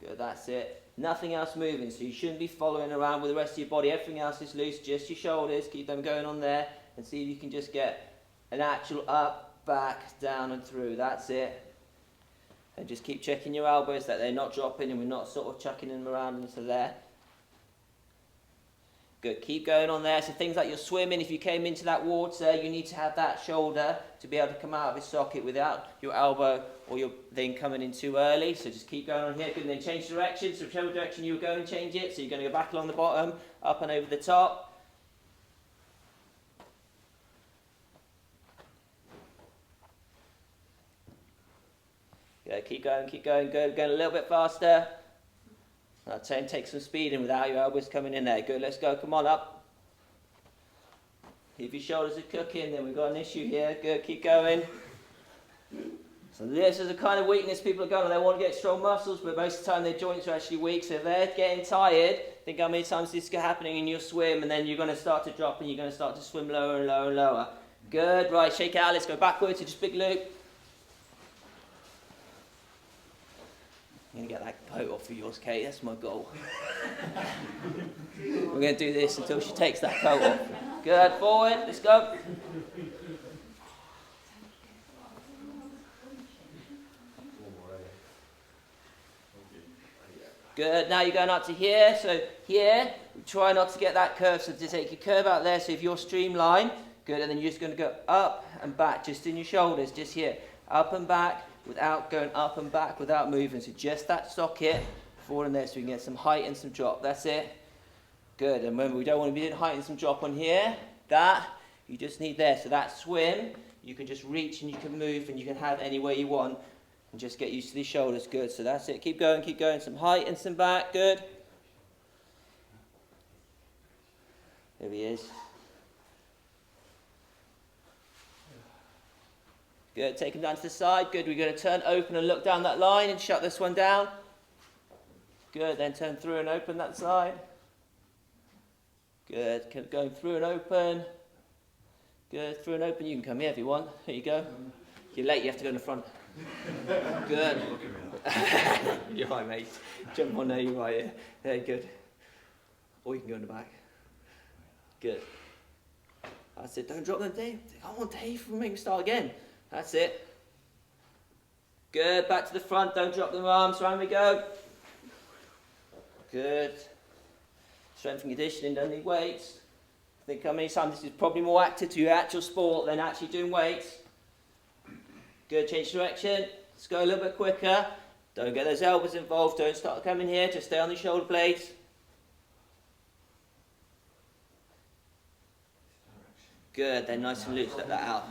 Good, that's it. Nothing else moving, so you shouldn't be following around with the rest of your body. Everything else is loose, just your shoulders. Keep them going on there and see if you can just get an actual up, back, down and through. That's it. And just keep checking your elbows that they're not dropping and we're not sort of chucking them around into there. Good, keep going on there. So things like you're swimming, if you came into that water, you need to have that shoulder to be able to come out of its socket without your elbow or your thing coming in too early. So just keep going on here. Good, and then change direction. So whichever direction you were going, change it. So you're going to go back along the bottom, up and over the top. Good, keep going, good. Going a little bit faster. Take some speed in without your elbows coming in there. Good, let's go, come on up. If your shoulders are cooking, then we've got an issue here. Good, keep going. So this is the kind of weakness people are going on. They want to get strong muscles, but most of the time their joints are actually weak. So if they're getting tired, think how many times this is happening in your swim, and then you're going to start to drop and you're going to start to swim lower and lower and lower. Good, right, shake out, let's go backwards, so just big loop. I'm going to get that coat off of yours, Kate, that's my goal. We're going to do this until she takes that coat off. Good, forward, let's go. Good, now you're going up to here, so here, try not to get that curve, so just take your curve out there, so if you're streamlined, good, and then you're just going to go up and back, just in your shoulders, just here, up and back, without going up and back, without moving, so just that socket, forward and there, so we can get some height and some drop, that's it. Good, and remember, we don't want to be doing height and some drop on here, that, you just need there, so that swim, you can just reach and you can move and you can have any way you want, and just get used to these shoulders, good, so that's it, keep going, some height and some back, good. There he is. Good, take him down to the side, good, we're going to turn open and look down that line and shut this one down. Good, then turn through and open that side. Good, keep going through and open. Good, through and open, you can come here if you want, here you go. If you're late, you have to go in the front. Good. You're right, mate. Jump on there, you're right here. There, good. Or you can go in the back. Good. That's it, don't drop them, Dave. Come on, Dave, we'll make me start again. That's it. Good, back to the front, don't drop them arms, round we go. Good. Strength and conditioning, don't need weights. Think how many times this is probably more active to your actual sport than actually doing weights. Good, change direction. Let's go a little bit quicker. Don't get those elbows involved, don't start coming here, just stay on the shoulder blades. Good, then nice and loose, let that out.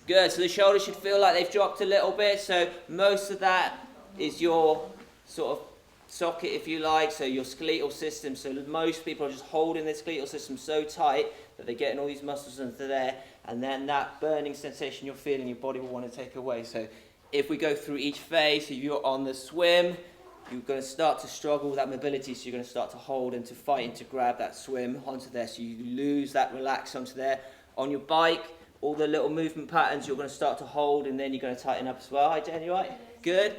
Good, so the shoulders should feel like they've dropped a little bit, so most of that is your sort of socket, if you like, so your skeletal system. So most people are just holding their skeletal system so tight that they're getting all these muscles into there, and then that burning sensation you're feeling, your body will want to take away. So if we go through each phase, so you're on the swim, you're going to start to struggle with that mobility, so you're going to start to hold and to fight and to grab that swim onto there, so you lose that relax onto there. On your bike, all the little movement patterns, you're going to start to hold, and then you're going to tighten up as well. Hi, Jen, you right? Good.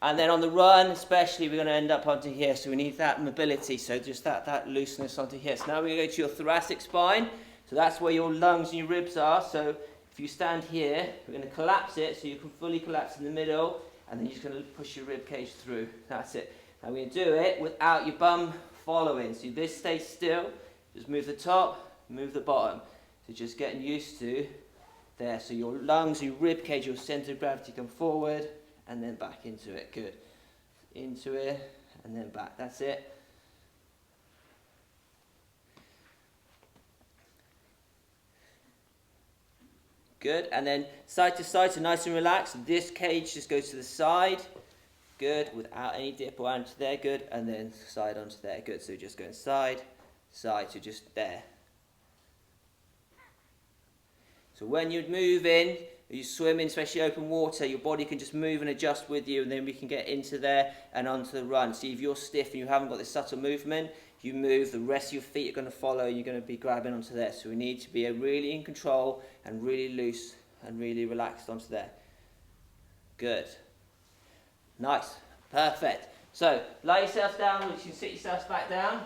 And then on the run, especially, we're going to end up onto here, so we need that mobility, so just that looseness onto here. So now we're going to go to your thoracic spine, so that's where your lungs and your ribs are. So if you stand here, we're going to collapse it, so you can fully collapse in the middle, and then you're just going to push your rib cage through. That's it. Now we're going to do it without your bum following. So this stays still, just move the top, move the bottom. So just getting used to there. So your lungs, your rib cage, your center of gravity come forward, and then back into it. Good. Into it, and then back. That's it. Good. And then side to side, so nice and relaxed. This cage just goes to the side. Good. Without any dip or onto there. Good. And then side onto there. Good. So just going side, side, so just there. So when you're moving, you swim in, especially open water, your body can just move and adjust with you, and then we can get into there and onto the run. See, if you're stiff and you haven't got this subtle movement, you move, the rest of your feet are going to follow, and you're going to be grabbing onto there. So we need to be really in control and really loose and really relaxed onto there. Good. Nice. Perfect. So, lie yourself down, you can sit yourselves back down.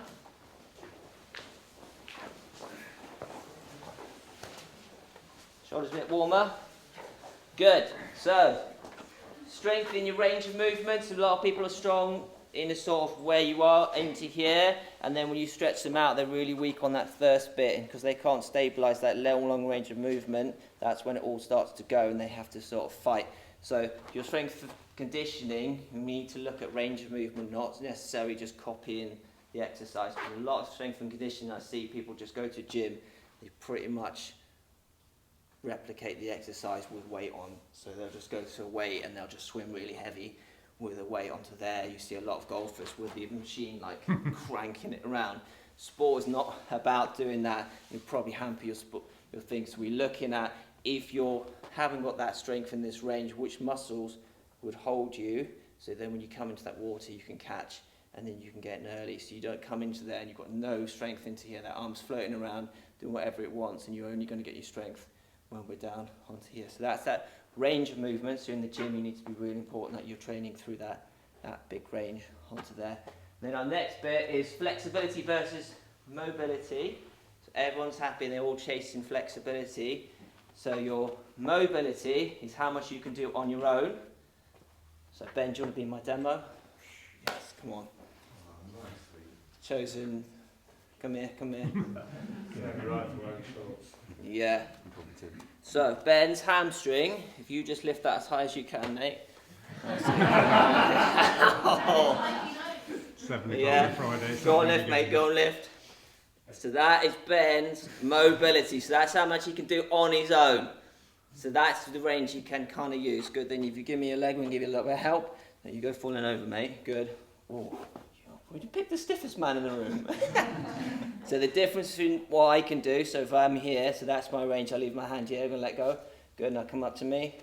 Shoulders a bit warmer. Good. So, strengthen your range of movements. A lot of people are strong in the sort of where you are into here, and then when you stretch them out, they're really weak on that first bit, and because they can't stabilise that long range of movement, that's when it all starts to go, and they have to sort of fight. So your strength conditioning, you need to look at range of movement, not necessarily just copying the exercise. But a lot of strength and conditioning, I see people just go to gym, they pretty much replicate the exercise with weight on. So they'll just go to a weight and they'll just swim really heavy with a weight onto there. You see a lot of golfers with the machine like cranking it around. Sport is not about doing that. You'll probably hamper your things. So we're looking at, if you haven't got that strength in this range, which muscles would hold you, so then when you come into that water you can catch, and then you can get in early, so you don't come into there and you've got no strength into here, that arm's floating around doing whatever it wants, and you're only going to get your strength when we're down onto here. So that's that range of movements. So in the gym you need to be really important that you're training through that big range onto there. And then our next bit is flexibility versus mobility. So everyone's happy and they're all chasing flexibility. So your mobility is how much you can do on your own. So Ben, do you want to be my demo? Yes, come on. Chosen. Come here. Yeah. So Ben's hamstring, if you just lift that as high as you can, mate. Yeah. Go on, lift, mate, go on, lift. So that is Ben's mobility. So that's how much he can do on his own. So that's the range he can kind of use. Good, then if you give me a leg, we'll give you a little bit of help. There you go, falling over, mate. Good. Oh, would you pick the stiffest man in the room? So the difference between what I can do, so if I'm here, so that's my range, I leave my hand here, I'm going to let go. Good, now come up to me.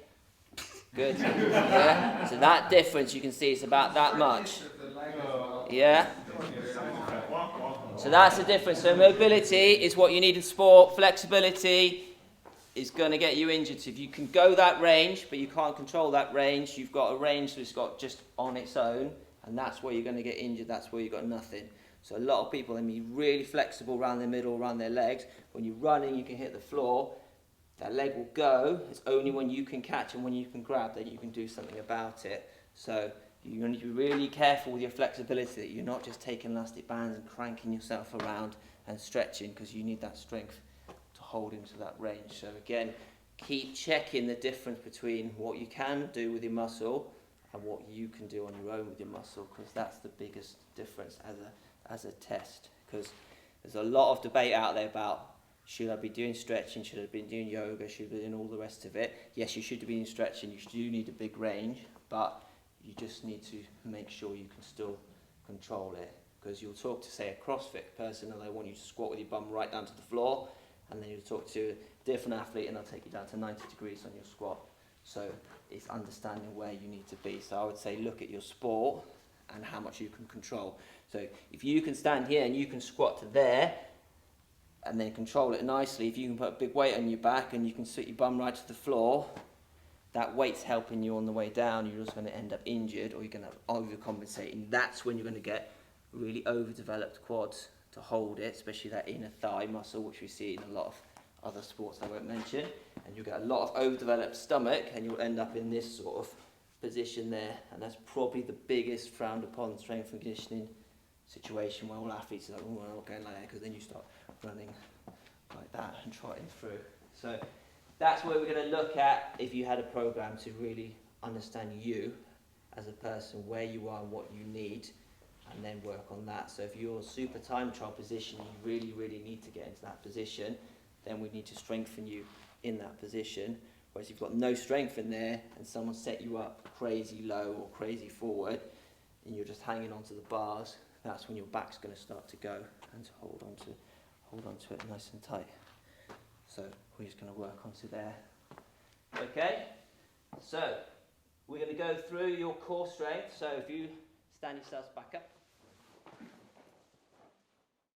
Good. Yeah. So that difference, you can see, it's about that much. Yeah. So that's the difference. So mobility is what you need in sport. Flexibility is going to get you injured. So if you can go that range, but you can't control that range, you've got a range that's got just on its own, and that's where you're going to get injured. That's where you've got nothing. So a lot of people, they be really flexible around their middle, around their legs. When you're running, you can hit the floor. That leg will go. It's only when you can catch and when you can grab that you can do something about it. So you need to be really careful with your flexibility, that you're not just taking elastic bands and cranking yourself around and stretching, because you need that strength to hold into that range. So again, keep checking the difference between what you can do with your muscle and what you can do on your own with your muscle, because that's the biggest difference as a test. Because there's a lot of debate out there about, should I be doing stretching, should I be doing yoga, should I be doing all the rest of it. Yes, you should be doing stretching, you do need a big range, but you just need to make sure you can still control it. Because you'll talk to, say, a CrossFit person and they want you to squat with your bum right down to the floor, and then you'll talk to a different athlete and they'll take you down to 90 degrees on your squat. So it's understanding where you need to be. So I would say look at your sport and how much you can control. So if you can stand here and you can squat to there and then control it nicely, if you can put a big weight on your back and you can sit your bum right to the floor, that weight's helping you on the way down. You're just going to end up injured, or you're going to overcompensating. That's when you're going to get really overdeveloped quads to hold it, especially that inner thigh muscle, which we see in a lot of other sports I won't mention. And you'll get a lot of overdeveloped stomach, and you'll end up in this sort of position there. And that's probably the biggest frowned upon strength and conditioning situation, where all athletes are like, oh, I'm not going like that, because then you start running like that and trotting through. So that's where we're going to look at, if you had a program to really understand you as a person, where you are and what you need, and then work on that. So if you're super time trial position, you really need to get into that position, then we need to strengthen you in that position. Whereas if you've got no strength in there and someone set you up crazy low or crazy forward and you're just hanging onto the bars, that's when your back's going to start to go and to hold on to it nice and tight. So we're just going to work onto there. Okay, so we're going to go through your core strength. So if you stand yourselves back up.